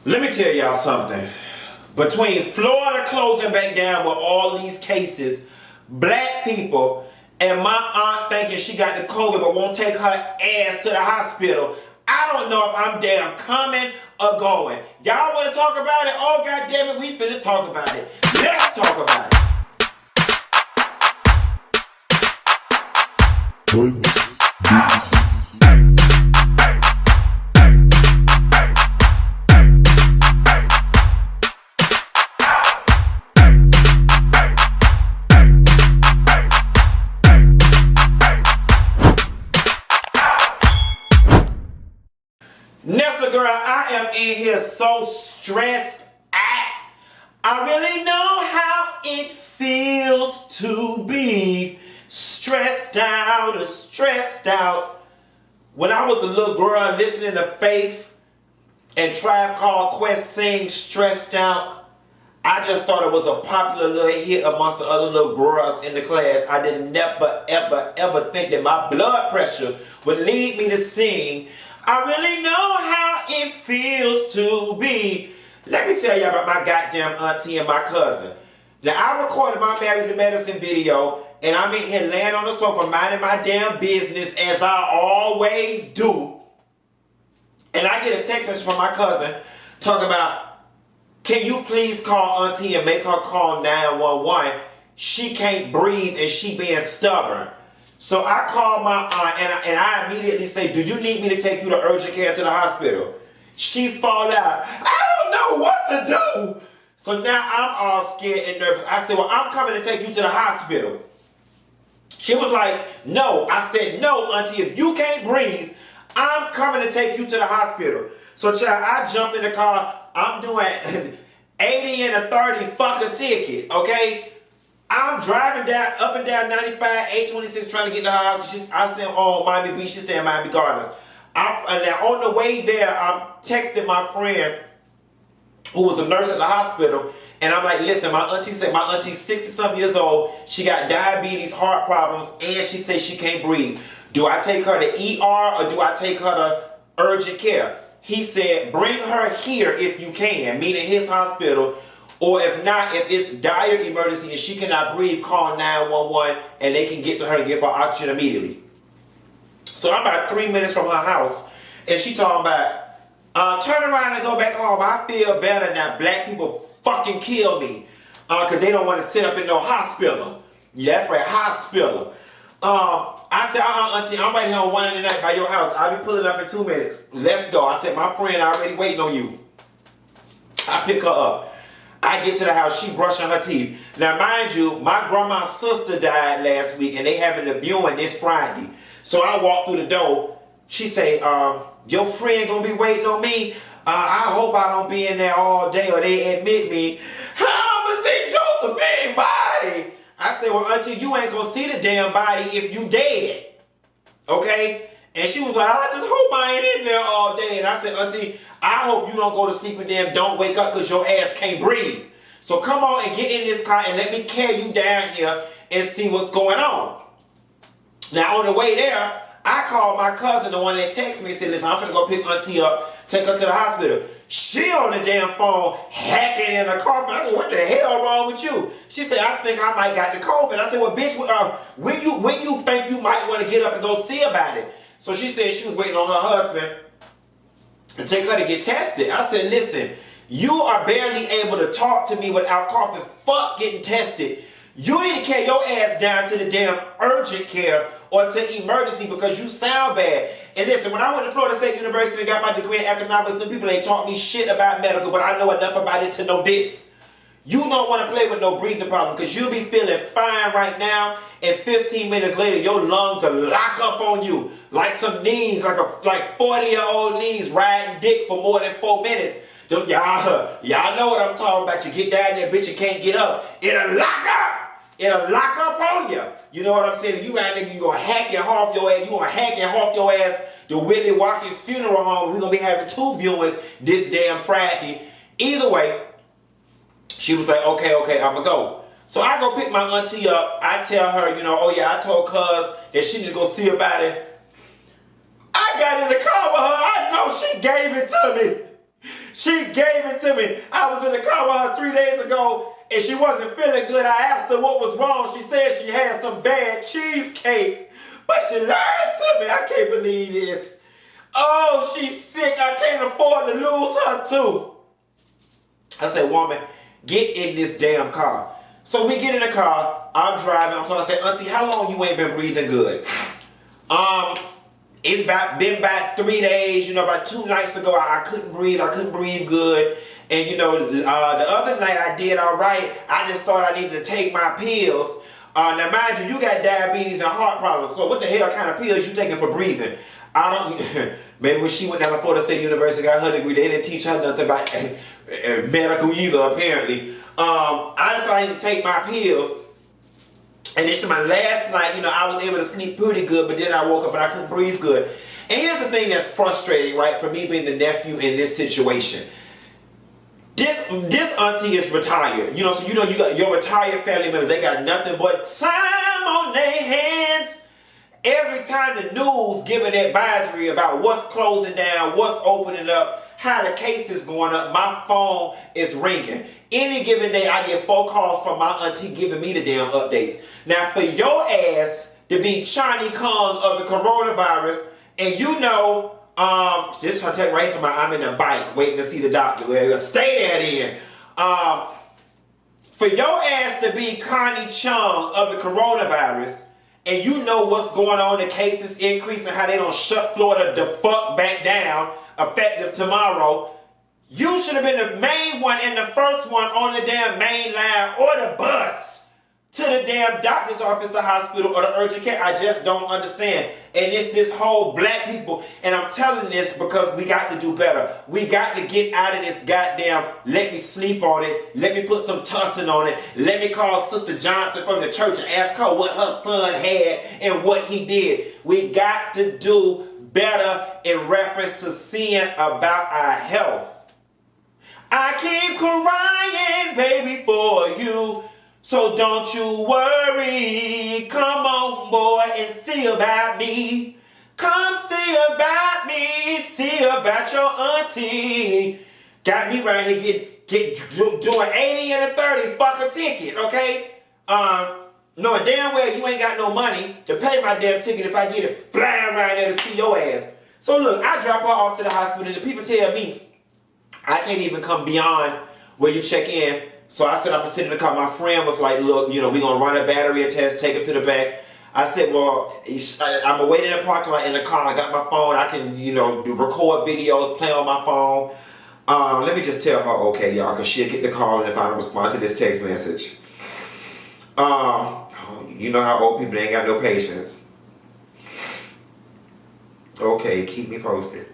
Let me tell y'all something. Between Florida closing back down with all these cases, black people, and my aunt thinking she got the COVID but won't take her ass to the hospital, I don't know if I'm damn coming or going. Y'all want to talk about it? Oh, goddamn it, we finna talk about it. Let's talk about it. Nessa girl, I am in here so stressed out. I really know how it feels to be stressed out or stressed out. When I was a little girl listening to Faith and Tribe Called Quest sing Stressed Out, I just thought it was a popular little hit amongst the other little girls in the class. I did never, ever, ever think that my blood pressure would lead me to sing I really know how it feels to be. Let me tell you about my goddamn auntie and my cousin. Now, I recorded my Married to Medicine video, and I'm in here laying on the sofa minding my damn business as I always do. And I get a text message from my cousin talking about, can you please call auntie and make her call 911? She can't breathe and she being stubborn. So I called my aunt and I immediately say, do you need me to take you to urgent care to the hospital? She fall out. I don't know what to do. So now I'm all scared and nervous. I said, well, I'm coming to take you to the hospital. She was like, no. I said, no, auntie, if you can't breathe, I'm coming to take you to the hospital. So child, I jump in the car. I'm doing 80 and a 30, fuck a ticket, okay? I'm driving down, up and down 95, 826 trying to get to her house. I stay on Miami Beach, she stay in Miami Gardens. Now on the way there, I'm texting my friend who was a nurse at the hospital, and I'm like, listen, my auntie's 60-something years old, she got diabetes, heart problems, and she says she can't breathe. Do I take her to ER or do I take her to urgent care? He said, bring her here if you can, meaning his hospital. Or if not, if it's dire emergency and she cannot breathe, call 911 and they can get to her and give her oxygen immediately. So I'm about 3 minutes from her house and she talking about, turn around and go back home. I feel better now. Black people fucking kill me because they don't want to sit up in no hospital. Yeah, that's right, hospital. I said, auntie, I'm right here on 199 by your house. I'll be pulling up in 2 minutes. Let's go. I said, my friend already waiting on you. I pick her up. I get to the house, she brushing her teeth. Now, mind you, my grandma's sister died last week, and they having a viewing this Friday. So I walk through the door. She say, your friend gonna be waiting on me? I hope I don't be in there all day, or they admit me. I'm gonna see Joseph big body. I said, well, auntie, you ain't gonna see the damn body if you dead. Okay? And she was like, I just hope I ain't in there all day. And I said, auntie, I hope you don't go to sleep and then don't wake up because your ass can't breathe. So come on and get in this car and let me carry you down here and see what's going on. Now on the way there, I called my cousin, the one that texted me and said, listen, I'm finna go pick auntie up, take her to the hospital. She on the damn phone hacking in the car. I said, what the hell wrong with you? She said, I think I might got the COVID. I said, well, bitch, when you think you might want to get up and go see about it? So she said she was waiting on her husband to take her to get tested. I said, listen, you are barely able to talk to me without coughing. Fuck getting tested. You need to carry your ass down to the damn urgent care or to emergency because you sound bad. And listen, when I went to Florida State University and got my degree in economics, the people ain't taught me shit about medical, but I know enough about it to know this. You don't want to play with no breathing problem because you'll be feeling fine right now, and 15 minutes later, your lungs will lock up on you like some knees, like 40-year-old knees riding dick for more than 4 minutes. Y'all know what I'm talking about. You get down there, bitch, you can't get up. It'll lock up. It'll lock up on you. You know what I'm saying? You right there, you gonna hack and harp your ass. You gonna hack and harp your ass to Whitley Watkins' funeral home. We're gonna be having 2 viewings this damn Friday. Either way, she was like, okay, I'm gonna go. So I go pick my auntie up. I tell her, oh yeah, I told cuz that she need to go see about it. I got in the car with her. I know she gave it to me. She gave it to me. I was in the car with her 3 days ago, and she wasn't feeling good. I asked her what was wrong. She said she had some bad cheesecake, but she lied to me. I can't believe this. Oh, she's sick. I can't afford to lose her too. I said, woman, get in this damn car. So we get in the car. I'm driving. I'm trying to say, Auntie, how long you ain't been breathing good? It's been about 3 days, about 2 nights ago, I couldn't breathe good. And the other night I did all right. I just thought I needed to take my pills. Now mind you, you got diabetes and heart problems, so what the hell kind of pills you taking for breathing? I don't, maybe when she went down to Florida State University, got her degree, they didn't teach her nothing about medical either, apparently. I just thought I needed to take my pills. And this is my last night, I was able to sleep pretty good, but then I woke up and I couldn't breathe good. And here's the thing that's frustrating, right, for me being the nephew in this situation. This auntie is retired, so you got your retired family members, they got nothing but time on their hands. Every time the news give an advisory about what's closing down, what's opening up, how the case is going up, my phone is ringing. Any given day, I get 4 calls from my auntie giving me the damn updates. Now, for your ass to be Chani Kong of the coronavirus, and this her take right to my, I'm in a bike waiting to see the doctor. Well, stay there then. For your ass to be Connie Chung of the coronavirus, and you know what's going on, the cases increasing, how they don't shut Florida the fuck back down, effective tomorrow. You should have been the main one and the first one on the damn main line or the bus to the damn doctor's office, the hospital, or the urgent care. I just don't understand. And it's this whole black people, and I'm telling this because we got to do better. We got to get out of this goddamn, let me sleep on it, let me put some tussin on it, let me call Sister Johnson from the church and ask her what her son had and what he did. We got to do better in reference to seeing about our health. I keep crying, baby, for you, so don't you worry. Come on, boy, and see about me. Come see about me, see about your auntie. Got me right here doing 80 and a 30, fuck a ticket, okay? Knowing damn well you ain't got no money to pay my damn ticket if I get it flying around there to see your ass. So look, I drop her off to the hospital and the people tell me I can't even come beyond where you check in. So I said, I'm going to sit in the car. My friend was like, look, we're going to run a battery test, take it to the back. I said, well, I'm going to wait in the parking lot in the car. I got my phone. I can, record videos, play on my phone. Let me just tell her, okay, y'all, because she'll get the call and if I don't respond to this text message. You know how old people ain't got no patience. Okay, keep me posted.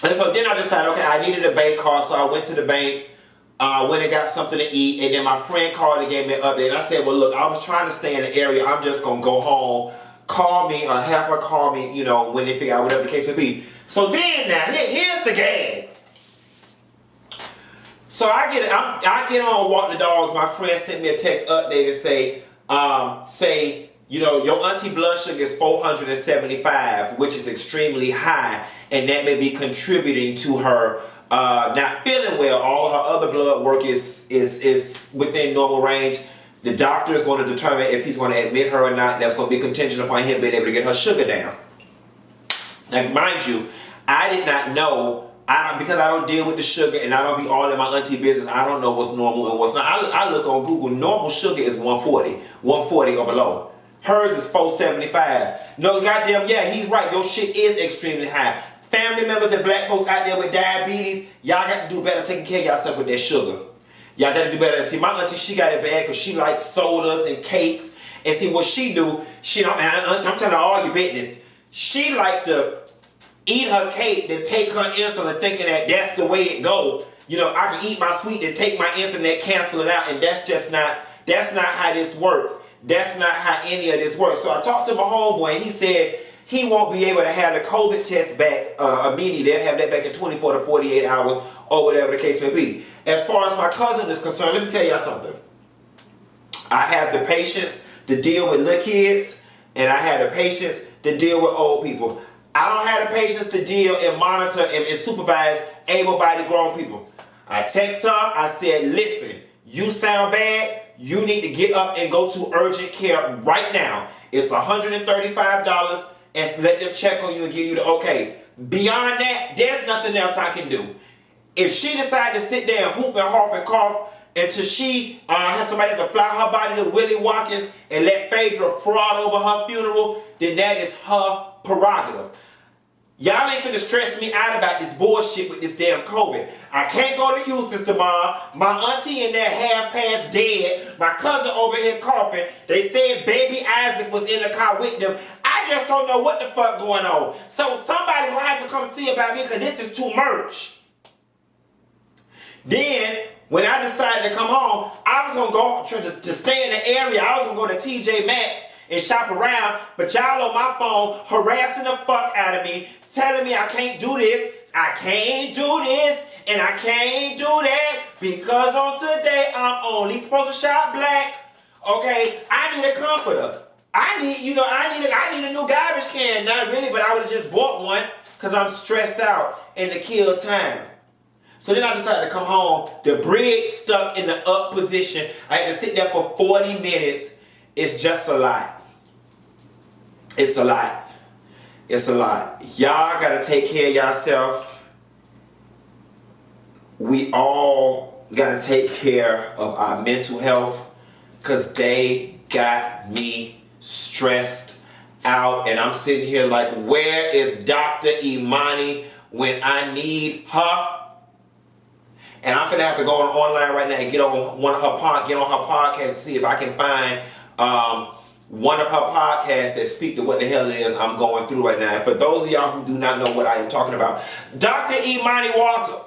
And so then I decided, okay, I needed a bank card, so I went to the bank, went and got something to eat, and then my friend called and gave me an update. And I said, well, look, I was trying to stay in the area. I'm just going to go home, call me, or have her call me, when they figure out whatever the case may be. So then now, here's the gag. So I get on walk the dogs. My friend sent me a text update and say, your auntie blood sugar is 475, which is extremely high, and that may be contributing to her not feeling well. All her other blood work is within normal range. The doctor is going to determine if he's going to admit her or not. That's going to be contingent upon him being able to get her sugar down. Now, mind you, I did not know. Because I don't deal with the sugar and I don't be all in my auntie business, I don't know what's normal and what's not. I look on Google, normal sugar is 140 or below. Hers is 475. No, goddamn, yeah, he's right. Your shit is extremely high. Family members and black folks out there with diabetes, y'all got to do better taking care of yourself with that sugar. Y'all got to do better. See, my auntie, she got it bad because she likes sodas and cakes. And see, what she do, I'm telling all your business, she like to eat her cake, then take her insulin thinking that that's the way it goes. I can eat my sweet and take my insulin and cancel it out, and that's not how this works. That's not how any of this works. So I talked to my homeboy, and he said he won't be able to have the COVID test back immediately. They'll have that back in 24 to 48 hours or whatever the case may be. As far as my cousin is concerned, let me tell y'all something. I have the patience to deal with little kids, and I have the patience to deal with old people. I don't have the patience to deal and monitor and supervise able-bodied grown people. I text her, I said, listen, you sound bad, you need to get up and go to urgent care right now. It's $135 and let them check on you and give you the okay. Beyond that, there's nothing else I can do. If she decides to sit there and hoop and harp and cough until she has somebody to fly her body to Willie Watkins and let Phaedra fraud over her funeral, then that is her prerogative. Y'all ain't finna stress me out about this bullshit with this damn COVID. I can't go to Houston tomorrow. My auntie in there half past dead. My cousin over here coughing. They said baby Isaac was in the car with them. I just don't know what the fuck going on. So somebody gonna have to come see about me because this is too much. Then, when I decided to come home, I was gonna go to stay in the area. I was gonna go to TJ Maxx and shop around, but y'all on my phone harassing the fuck out of me, telling me I can't do this, I can't do this, and I can't do that, because on today I'm only supposed to shop black. Okay, I need a comforter. I need a new garbage can. Not really, but I would have just bought one because I'm stressed out and to kill time. So then I decided to come home. The bridge stuck in the up position. I had to sit there for 40 minutes. It's just a lot. It's a lot. It's a lot. Y'all gotta take care of yourself. We all gotta take care of our mental health because they got me stressed out. And I'm sitting here like, where is Dr. Imani when I need her? And I'm gonna have to go online right now and get on her podcast and see if I can find one of her podcasts that speak to what the hell it is I'm going through right now. And for those of y'all who do not know what I am talking about, Dr. Imani Walker.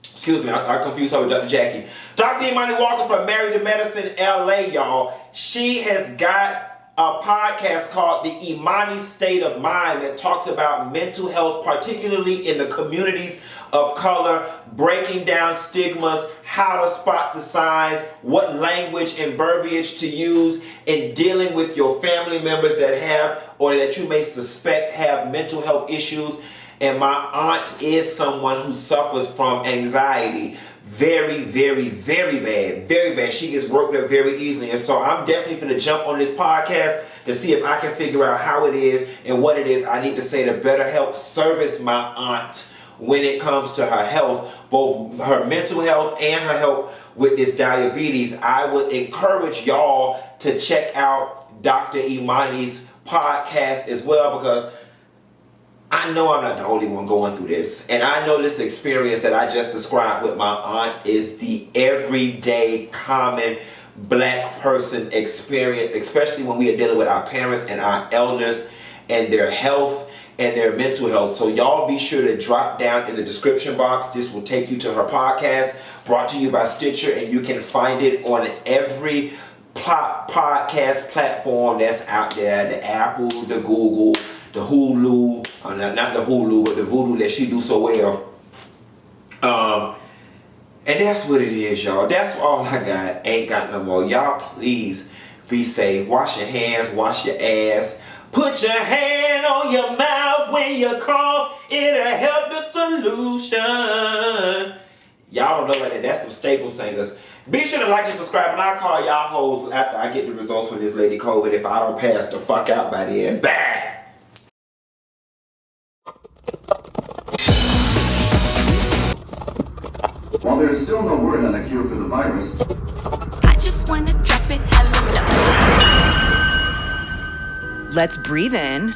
Excuse me, I confused her with Dr. Jackie. Dr. Imani Walker from Married to Medicine LA, y'all. She has got a podcast called The Imani State of Mind that talks about mental health, particularly in the communities of color, breaking down stigmas, how to spot the signs, what language and verbiage to use in dealing with your family members that have or that you may suspect have mental health issues. And my aunt is someone who suffers from anxiety. Very, very, very bad. Very bad. She gets worked up very easily. And so I'm definitely going to jump on this podcast to see if I can figure out how it is and what it is I need to say to better help service my aunt when it comes to her health, both her mental health and her health with this diabetes. I would encourage y'all to check out Dr. Imani's podcast as well, because I know I'm not the only one going through this. And I know this experience that I just described with my aunt is the everyday common black person experience, especially when we are dealing with our parents and our elders and their health and their mental health. So y'all be sure to drop down in the description box. This will take you to her podcast, brought to you by Stitcher, and you can find it on every podcast platform that's out there. The Apple, the Google, the Hulu, not the Hulu, but the Voodoo that she do so well. And that's what it is, y'all. That's all I got. Ain't got no more. Y'all please be safe. Wash your hands, wash your ass. Put your hand on your mouth when you cough. It'll help the solution. Y'all don't know about that. That's some staple singers. Be sure to like and subscribe, and I'll call y'all hoes after I get the results from this lady COVID if I don't pass the fuck out by then. Bye. While there is still no word on a cure for the virus, I just wanna drop it hella. Let's breathe in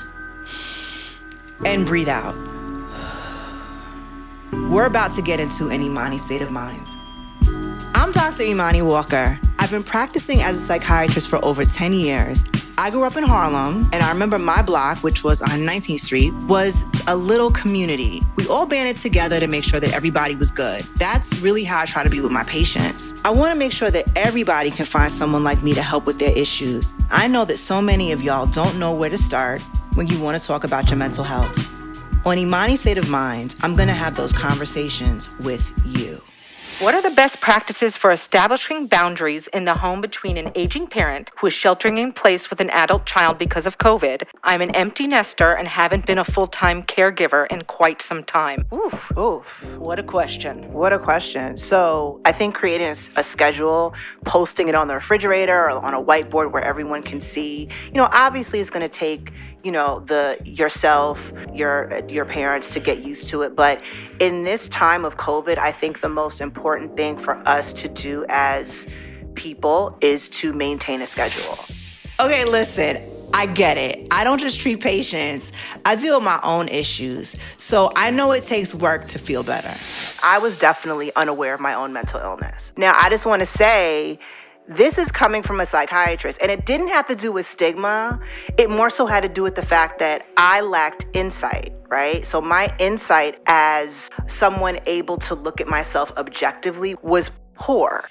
and breathe out. We're about to get into an Imani state of mind. I'm Dr. Imani Walker. I've been practicing as a psychiatrist for over 10 years. I grew up in Harlem, and I remember my block, which was on 19th Street, was a little community. We all banded together to make sure that everybody was good. That's really how I try to be with my patients. I want to make sure that everybody can find someone like me to help with their issues. I know that so many of y'all don't know where to start when you want to talk about your mental health. On Imani State of Mind, I'm going to have those conversations with you. What are the best practices for establishing boundaries in the home between an aging parent who is sheltering in place with an adult child because of COVID? I'm an empty nester and haven't been a full-time caregiver in quite some time. Oof, what a question. What a question. So I think creating a schedule, posting it on the refrigerator or on a whiteboard where everyone can see, obviously it's going to take, yourself, your parents to get used to it. But in this time of COVID, I think the most important thing for us to do as people is to maintain a schedule. Okay, listen, I get it. I don't just treat patients. I deal with my own issues. So I know it takes work to feel better. I was definitely unaware of my own mental illness. Now, I just want to say, this is coming from a psychiatrist, and it didn't have to do with stigma. It more so had to do with the fact that I lacked insight, right? So my insight as someone able to look at myself objectively was poor.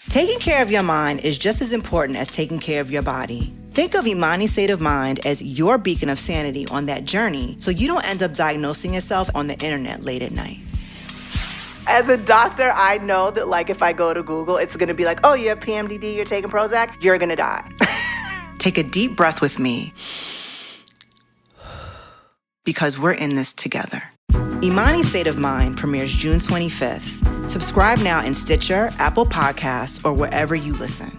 Taking care of your mind is just as important as taking care of your body. Think of Imani's State of Mind as your beacon of sanity on that journey so you don't end up diagnosing yourself on the internet late at night. As a doctor, I know that if I go to Google, it's going to be like, oh, you have PMDD, you're taking Prozac, you're going to die. Take a deep breath with me because we're in this together. Imani's State of Mind premieres June 25th. Subscribe now in Stitcher, Apple Podcasts, or wherever you listen.